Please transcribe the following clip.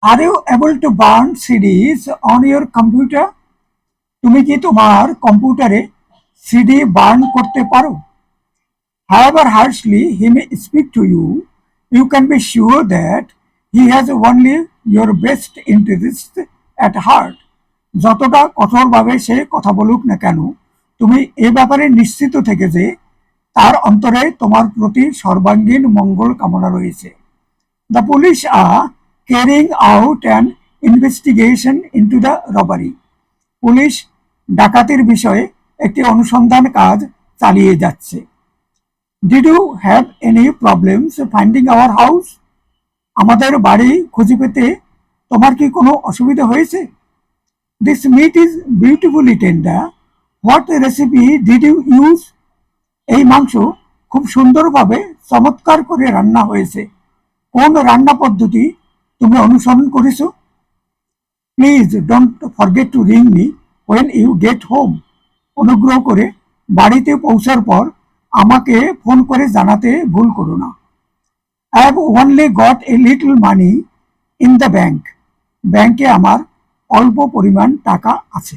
Are you able to burn CDs on your computer? তুমি কি তোমার কম্পিউটারে সিডি বার্ন করতে পারো? However harshly he may speak to you, you can be sure that he has only your best interests at heart. যতটা কঠোরভাবে সে কথা বলুক না কেন, তুমি এ ব্যাপারে নিশ্চিত থেকে যে তার অন্তরে তোমার প্রতি সর্বাঙ্গীন মঙ্গল কামনা রয়েছে। The police are carrying out an investigation into the robbery. Police ডাকাতির বিষয়ে একটি অনুসন্ধান কাজ চালিয়ে যাচ্ছে। Did you have any problems finding our house? আমাদের বাড়ি খুঁজে পেতে তোমার কি কোনো অসুবিধা হয়েছে? This meat is beautifully tender. What recipe did you use? এই মাংস খুব সুন্দরভাবে চমৎকার করে রান্না হয়েছে। কোন রান্না পদ্ধতি তুমি অনুসরণ করেছো? Please don't forget to ring me when you get home. অনুগ্রহ করে বাড়িতে পৌঁছার পর আমাকে ফোন করে জানাতে ভুল করো না। I have only got a little money in the bank. ব্যাংকে আমার অল্প পরিমাণ টাকা আছে।